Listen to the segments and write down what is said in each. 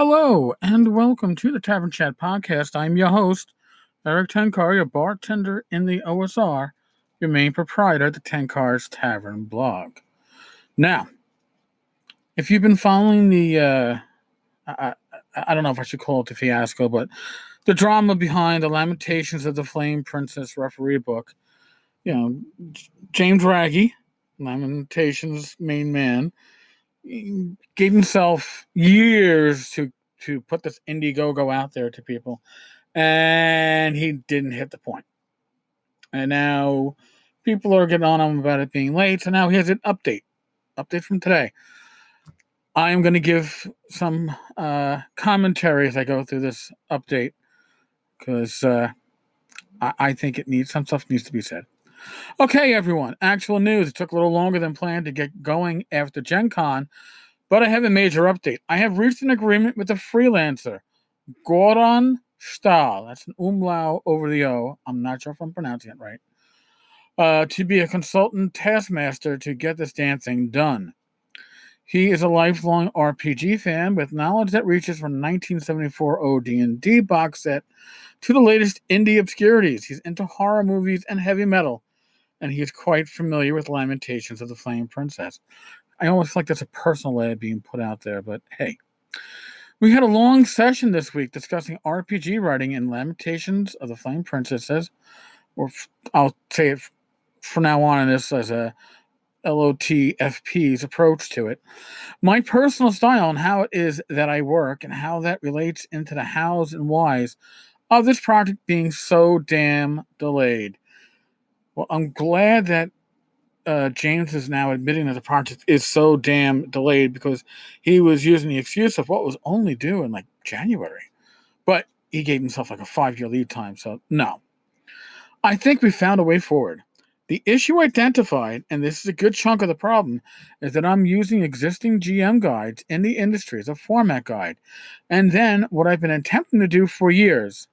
Hello, and welcome to the Tavern Chat Podcast. I'm your host, Eric Tenkar, your bartender in the OSR, your main proprietor at the Tenkar's Tavern blog. Now, if you've been following I don't know if I should call it the fiasco, but the drama behind the Lamentations of the Flame Princess referee book, James Raggi, Lamentations' main man, gave himself years to put this Indiegogo out there to people, and he didn't hit the point. And now people are getting on him about it being late. So now he has an update from today. I am going to give some commentary as I go through this update because I think some stuff needs to be said. Okay, everyone. Actual news. It took a little longer than planned to get going after Gen Con, but I have a major update. I have reached an agreement with a freelancer, Gordon Stahl. That's an umlaut over the O. I'm not sure if I'm pronouncing it right. To be a consultant taskmaster to get this damn thing done. He is a lifelong RPG fan with knowledge that reaches from 1974 OD&D box set to the latest indie obscurities. He's into horror movies and heavy metal, and he is quite familiar with Lamentations of the Flame Princess. I almost feel like that's a personal ad being put out there, but hey. We had a long session this week discussing RPG writing in Lamentations of the Flame Princesses, or I'll say it from now on in this as a LotFP's approach to it. My personal style and how it is that I work and how that relates into the hows and whys of this project being so damn delayed. Well, I'm glad that James is now admitting that the project is so damn delayed because he was using the excuse of what was only due in like January. But he gave himself like a 5-year lead time, so no. I think we found a way forward. The issue identified, and this is a good chunk of the problem, is that I'm using existing GM guides in the industry as a format guide. And then what I've been attempting to do for years,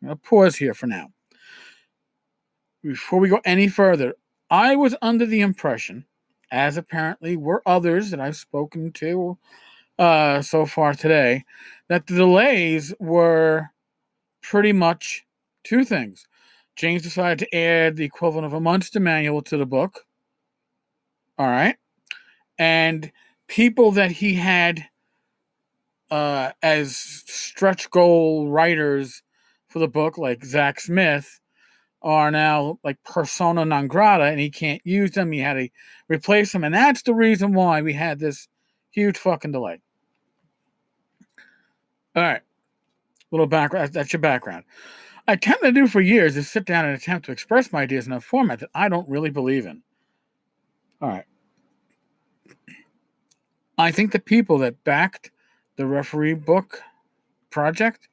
I'm going to pause here for now. Before we go any further, I was under the impression, as apparently were others that I've spoken to so far today, that the delays were pretty much two things. James decided to add the equivalent of a monster manual to the book. All right. And people that he had as stretch goal writers for the book, like Zach Smith, are now like persona non grata, and he can't use them. He had to replace them, and that's the reason why we had this huge fucking delay. All right. Little background. That's your background. I tend to do for years is sit down and attempt to express my ideas in a format that I don't really believe in. All right. I think the people that backed the referee book project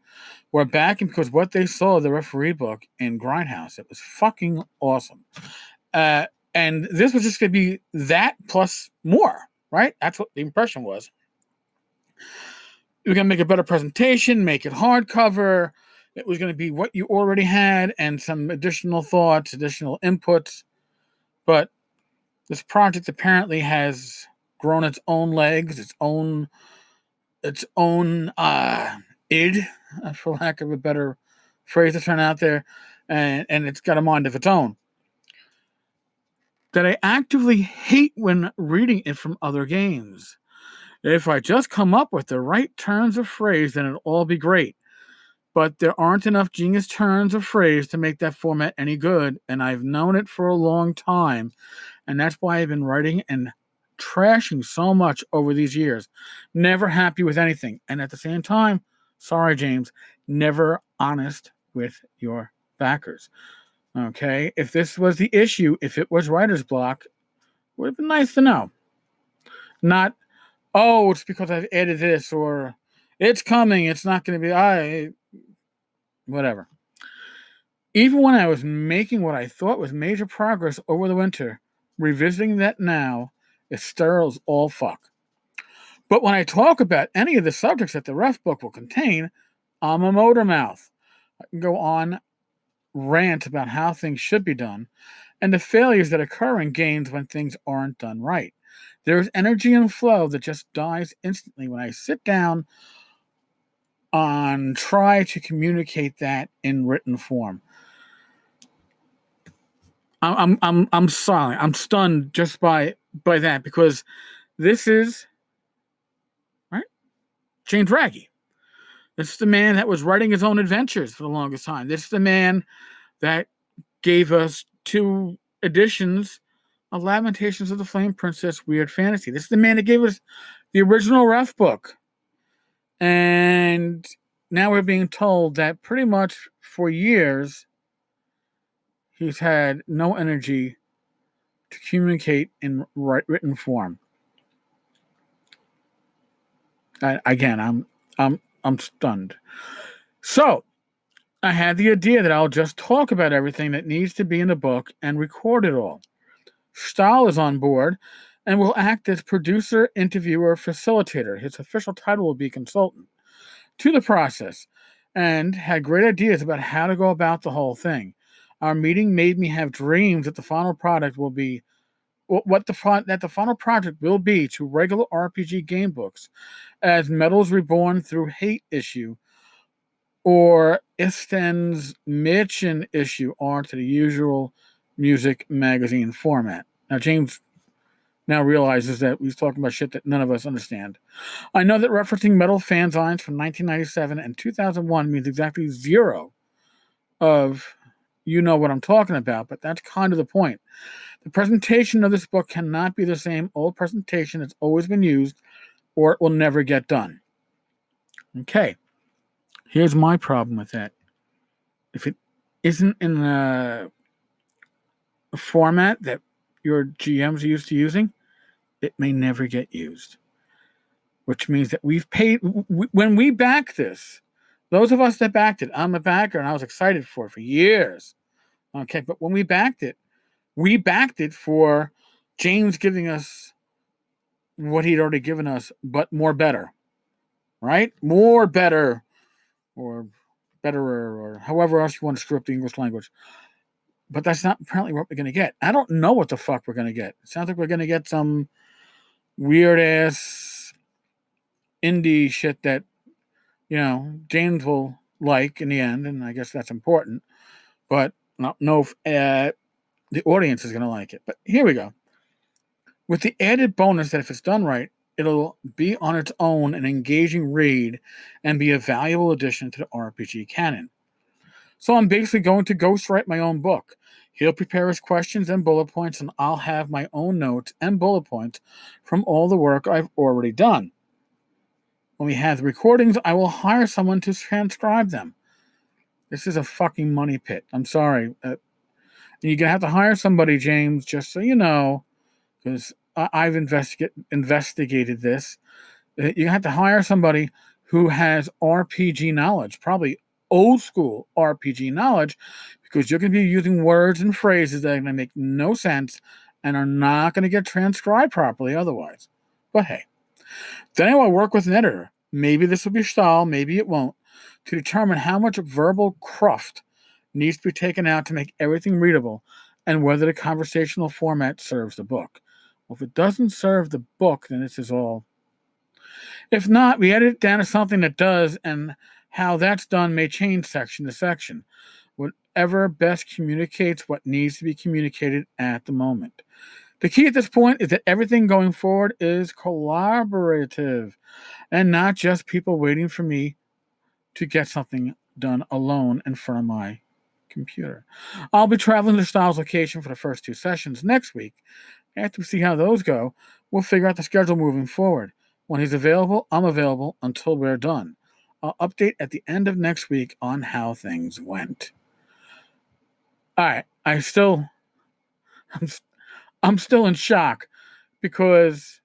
were backing because what they saw the referee book in Grindhouse. It was fucking awesome. And this was just going to be that plus more, right? That's what the impression was. We're going to make a better presentation, make it hardcover. It was going to be what you already had and some additional thoughts, additional inputs. But this project apparently has grown its own legs, its own id, for lack of a better phrase to turn out there, and it's got a mind of its own. That I actively hate when reading it from other games. If I just come up with the right turns of phrase, then it'll all be great. But there aren't enough genius turns of phrase to make that format any good, and I've known it for a long time, and that's why I've been writing and trashing so much over these years. Never happy with anything, and at the same time, sorry, James, never honest with your backers. Okay, if this was the issue, if it was writer's block, would have been nice to know. Not, oh, it's because I've added this, or it's coming, it's not going to be, whatever. Even when I was making what I thought was major progress over the winter, revisiting that now is sterile as all fuck. But when I talk about any of the subjects that the ref book will contain, I'm a motor mouth. I can go on rant about how things should be done and the failures that occur in games when things aren't done right. There is energy and flow that just dies instantly when I sit down on try to communicate that in written form. I'm silent. I'm stunned just by that, because this is right, James Raggi. This is the man that was writing his own adventures for the longest time. This is the man that gave us 2 editions of Lamentations of the Flame Princess Weird Fantasy. This is the man that gave us the original Ref book. And now we're being told that pretty much for years he's had no energy to communicate in written form. I'm stunned. So I had the idea that I'll just talk about everything that needs to be in the book and record it all. Stahl is on board and will act as producer, interviewer, facilitator. His official title will be consultant to the process, and had great ideas about how to go about the whole thing. Our meeting made me have dreams that the final product will be that the final project will be to regular RPG game books, as Metals Reborn through Hate issue or Isten's Mission issue are to the usual music magazine format. Now, James now realizes that he's talking about shit that none of us understand. I know that referencing metal fanzines from 1997 and 2001 means exactly 0 of you know what I'm talking about, but that's kind of the point. The presentation of this book cannot be the same old presentation that's always been used, or it will never get done. Okay, here's my problem with that. If it isn't in a format that your GMs are used to using, it may never get used. Which means that we've paid, when we back this, those of us that backed it, I'm a backer and I was excited for it for years. Okay, but when we backed it for James giving us what he'd already given us, but more better, right? More better, or betterer, or however else you want to screw up the English language. But that's not apparently what we're going to get. I don't know what the fuck we're going to get. It sounds like we're going to get some weird ass indie shit that, James will like in the end, and I guess that's important. But I don't know if the audience is going to like it. But here we go. With the added bonus that if it's done right, it'll be on its own an engaging read and be a valuable addition to the RPG canon. So I'm basically going to ghostwrite my own book. He'll prepare his questions and bullet points, and I'll have my own notes and bullet points from all the work I've already done. When we have the recordings, I will hire someone to transcribe them. This is a fucking money pit. I'm sorry. You're going to have to hire somebody, James, just so you know, because I've investigated this. You have to hire somebody who has RPG knowledge, probably old school RPG knowledge, because you're going to be using words and phrases that are going to make no sense and are not going to get transcribed properly otherwise. But hey, then I will work with an editor. Maybe this will be Stahl, maybe it won't, to determine how much verbal cruft needs to be taken out to make everything readable and whether the conversational format serves the book. Well, if it doesn't serve the book, then this is all. If not, we edit it down to something that does, and how that's done may change section to section. Whatever best communicates what needs to be communicated at the moment. The key at this point is that everything going forward is collaborative and not just people waiting for me to get something done alone in front of my computer. I'll be traveling to Stahl's location for the first 2 sessions next week. After we see how those go, we'll figure out the schedule moving forward. When he's available, I'm available until we're done. I'll update at the end of next week on how things went. All right, I'm still in shock because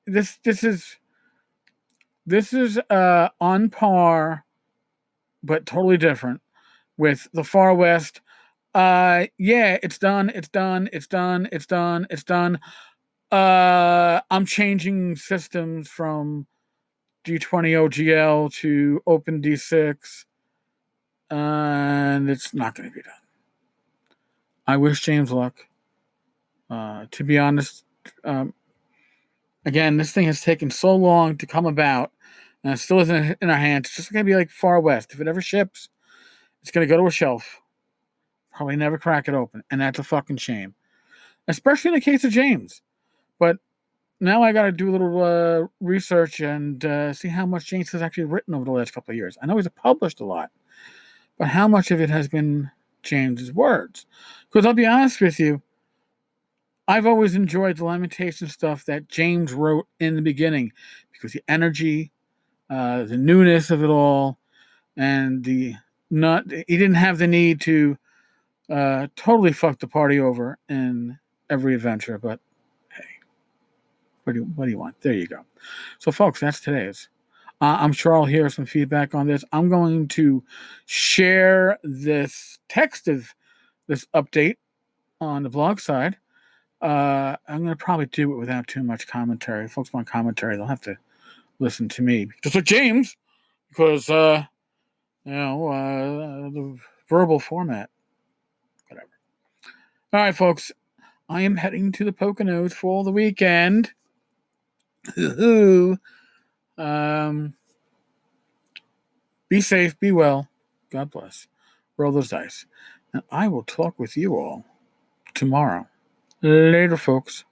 this is on par, but totally different with the Far West. Yeah, it's done. I'm changing systems from D20 OGL to OpenD6, and it's not going to be done. I wish James luck. To be honest, again, this thing has taken so long to come about And it still isn't in our hands. It's just going to be like Far West. If it ever ships, it's going to go to a shelf. Probably never crack it open. And that's a fucking shame. Especially in the case of James. But now I got to do a little research and see how much James has actually written over the last couple of years. I know he's published a lot, but how much of it has been James's words? Because I'll be honest with you, I've always enjoyed the Lamentation stuff that James wrote in the beginning because the energy, the newness of it all, and he didn't have the need to totally fuck the party over in every adventure. But hey, what do you want? There you go. So, folks, that's today's. I'm sure I'll hear some feedback on this. I'm going to share this text of this update on the blog side. I'm going to probably do it without too much commentary. If folks want commentary, they'll have to listen to me. Just like James, because, the verbal format. Whatever. All right, folks. I am heading to the Poconos for the weekend. Be safe, be well. God bless. Roll those dice. And I will talk with you all tomorrow. Later, folks.